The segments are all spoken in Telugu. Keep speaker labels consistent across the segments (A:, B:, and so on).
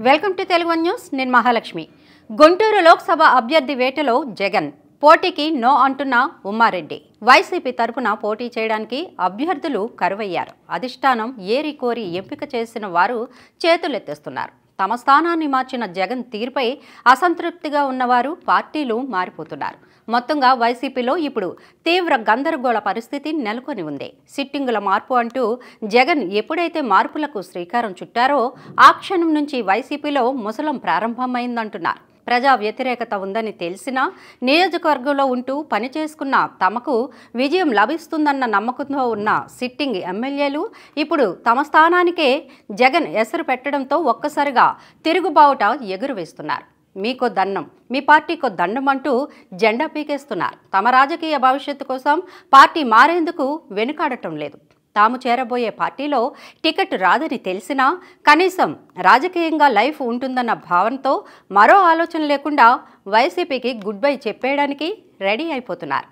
A: Welcome to Telugu one news. నేను మహాలక్ష్మి. గుంటూరు లోక్సభ అభ్యర్థి వేటలో జగన్ పోటీకి నో అంటున్న ఉమ్మారెడ్డి. వైసీపీ తరపున పోటీ చేయడానికి అభ్యర్థులు కరువయ్యారు. అధిష్టానం ఏరి కోరి ఎంపిక చేసిన వారు చేతులెత్తేస్తున్నారు. తమ స్థానాన్ని మార్చిన జగన్ తీరుపై అసంతృప్తిగా ఉన్నవారు పార్టీలు మారిపోతున్నారు. మొత్తంగా వైసీపీలో ఇప్పుడు తీవ్ర గందరగోళ పరిస్థితి నెలకొని ఉంది. సిట్టింగుల మార్పు అంటూ జగన్ ఎప్పుడైతే మార్పులకు శ్రీకారం చుట్టారో ఆ క్షణం నుంచి వైసీపీలో ముసలం ప్రారంభమైందంటున్నారు. ప్రజా వ్యతిరేకత ఉందని తెలిసినా నియోజకవర్గంలో ఉంటూ పనిచేసుకున్న తమకు విజయం లభిస్తుందన్న నమ్మకంతో ఉన్న సిట్టింగ్ ఎమ్మెల్యేలు ఇప్పుడు తమ స్థానానికే జగన్ ఎసరు పెట్టడంతో ఒక్కసారిగా తిరుగుబావుట ఎగురువేస్తున్నారు. మీకో దండం, మీ పార్టీకో దండం అంటూ జెండా పీకేస్తున్నారు. తమ రాజకీయ భవిష్యత్తు కోసం పార్టీ మారేందుకు వెనుకాడటం లేదు. తాము చేరబోయే పార్టీలో టికెట్ రాదని తెలిసినా కనీసం రాజకీయంగా లైఫ్ ఉంటుందన్న భావనతో మరో ఆలోచన లేకుండా వైసీపీకి గుడ్ బై చెప్పేయడానికి రెడీ అయిపోతున్నారు.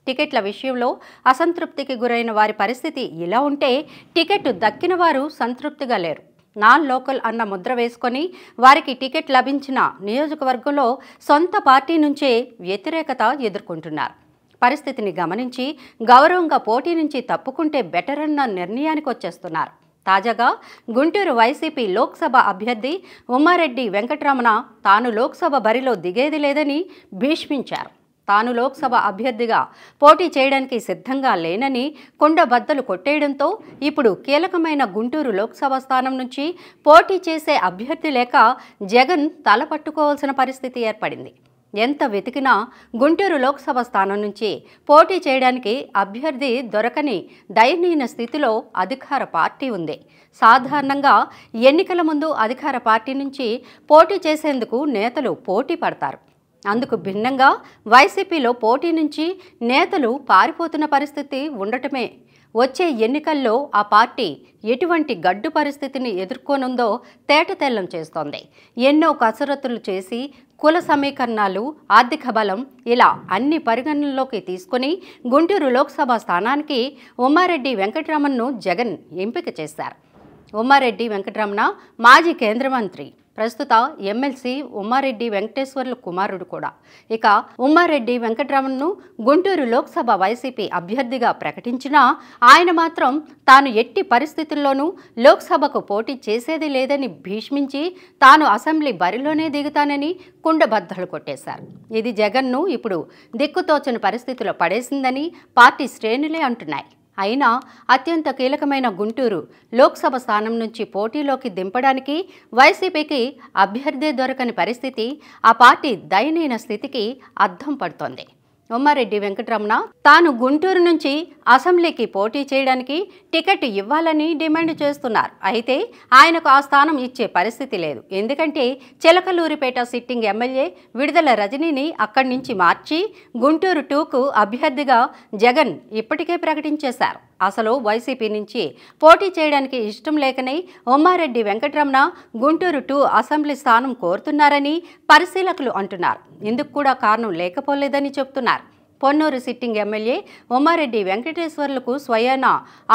A: టికెట్ల విషయంలో అసంతృప్తికి గురైన వారి పరిస్థితి ఇలా ఉంటే టికెట్ దక్కిన వారు సంతృప్తిగా లేరు. నాన్ లోకల్ అన్న ముద్ర వేసుకొని వారికి టికెట్ లభించిన నియోజకవర్గంలో సొంత పార్టీ నుంచే వ్యతిరేకత ఎదుర్కొంటున్నారు. పరిస్థితిని గమనించి గౌరవంగా పోటీ నుంచి తప్పుకుంటే బెటర్ అన్న నిర్ణయానికి వచ్చేస్తున్నారు. తాజాగా గుంటూరు వైసీపీ లోక్సభ అభ్యర్థి ఉమ్మారెడ్డి వెంకటరమణ తాను లోక్సభ బరిలో దిగేది లేదని భీష్మించారు. తాను లోక్సభ అభ్యర్థిగా పోటీ చేయడానికి సిద్ధంగా లేనని కుండబద్దలు కొట్టేయడంతో ఇప్పుడు కీలకమైన గుంటూరు లోక్సభ స్థానం నుంచి పోటీ చేసే అభ్యర్థి లేక జగన్ తల పట్టుకోవాల్సిన పరిస్థితి ఏర్పడింది. ఎంత వెతికినా గుంటూరు లోక్సభ స్థానం నుంచి పోటీ చేయడానికి అభ్యర్థి దొరకని దయనీయ స్థితిలో అధికార పార్టీ ఉంది. సాధారణంగా ఎన్నికల ముందు అధికార పార్టీ నుంచి పోటీ చేసేందుకు నేతలు పోటీ పడతారు. అందుకు భిన్నంగా వైసీపీలో పోటీ నుంచి నేతలు పారిపోతున్న పరిస్థితి ఉండటమే వచ్చే ఎన్నికల్లో ఆ పార్టీ ఎటువంటి గడ్డు పరిస్థితిని ఎదుర్కొనుందో తేటతెల్లం చేస్తోంది. ఎన్నో కసరత్తులు చేసి కుల సమీకరణాలు, ఆర్థిక బలం ఇలా అన్ని పరిగణనలోకి తీసుకుని గుంటూరు లోక్సభ స్థానానికి ఉమ్మారెడ్డి వెంకటరమణను జగన్ ఎంపిక చేశారు. ఉమ్మారెడ్డి వెంకటరమణ మాజీ కేంద్ర మంత్రి, ప్రస్తుత ఎమ్మెల్సీ ఉమ్మారెడ్డి వెంకటేశ్వర్లు కుమారుడు కూడా. ఇక ఉమ్మారెడ్డి వెంకటరమణను గుంటూరు లోక్సభ వైసీపీ అభ్యర్థిగా ప్రకటించినా ఆయన మాత్రం తాను ఎట్టి పరిస్థితుల్లోనూ లోక్సభకు పోటీ చేసేది లేదని భీష్మించి తాను అసెంబ్లీ బరిలోనే దిగుతానని కుండబద్దలు కొట్టేశారు. ఇది జగన్ను ఇప్పుడు దిక్కుతోచని పరిస్థితిలో పడేసిందని పార్టీ శ్రేణులే అంటున్నాయి. అయినా అత్యంత కీలకమైన గుంటూరు లోక్సభ స్థానం నుంచి పోటీలోకి దింపడానికి వైసీపీకి అభ్యర్థి దొరకని పరిస్థితి ఆ పార్టీ దయనీయ స్థితికి అద్దం పడుతోంది. ఉమ్మారెడ్డి వెంకటరమణ తాను గుంటూరు నుంచి అసెంబ్లీకి పోటీ చేయడానికి టికెట్ ఇవ్వాలని డిమాండ్ చేస్తున్నారు. అయితే ఆయనకు ఆ స్థానం ఇచ్చే పరిస్థితి లేదు. ఎందుకంటే చిలకలూరిపేట సిట్టింగ్ ఎమ్మెల్యే విడుదల రజనీని అక్కడి నుంచి మార్చి గుంటూరు 2కు అభ్యర్థిగా జగన్ ఇప్పటికే ప్రకటించేశారు. అసలు వైసీపీ నుంచి పోటీ చేయడానికి ఇష్టం లేకనే ఉమ్మారెడ్డి వెంకటరమణ గుంటూరు 2 అసెంబ్లీ స్థానం కోరుతున్నారని పరిశీలకులు అంటున్నారు. ఇందుకు కూడా కారణం లేకపోలేదని చెబుతున్నారు. పొన్నూరు సిట్టింగ్ ఎమ్మెల్యే ఉమ్మారెడ్డి వెంకటేశ్వర్లకు స్వయాన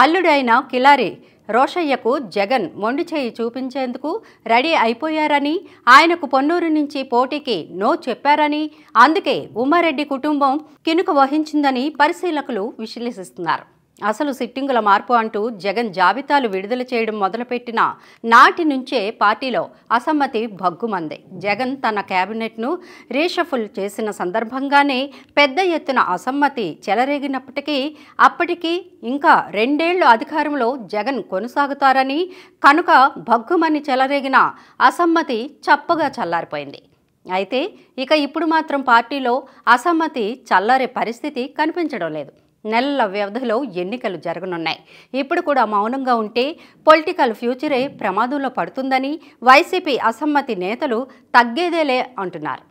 A: అల్లుడైన కిలారి రోషయ్యకు జగన్ మొండి చేయి చూపించేందుకు రెడీ అయిపోయారని, ఆయనకు పొన్నూరు నుంచి పోటీకి నో చెప్పారని, అందుకే ఉమ్మారెడ్డి కుటుంబం కినుక వహించిందని పరిశీలకులు విశ్లేషిస్తున్నారు. అసలు సిట్టింగుల మార్పు అంటూ జగన్ జాబితాలు విడుదల చేయడం మొదలుపెట్టిన నాటి నుంచే పార్టీలో అసమ్మతి భగ్గుమంది. జగన్ తన కేబినెట్ను రీషఫుల్ చేసిన సందర్భంగానే పెద్ద ఎత్తున అసమ్మతి చెలరేగినప్పటికీ అప్పటికి ఇంకా 2 ఏళ్లు అధికారంలో జగన్ కొనసాగుతారని కనుక భగ్గుమని చెలరేగిన అసమ్మతి చప్పగా చల్లారిపోయింది. అయితే ఇక ఇప్పుడు మాత్రం పార్టీలో అసమ్మతి చల్లారే పరిస్థితి కనిపించడం లేదు. నెలల వ్యవధిలో ఎన్నికలు జరగనున్నాయి. ఇప్పుడు కూడా మౌనంగా ఉంటే పొలిటికల్ ఫ్యూచరే ప్రమాదంలో పడుతుందని వైసీపీ అసమ్మతి నేతలు తగ్గేదేలే అంటున్నారు.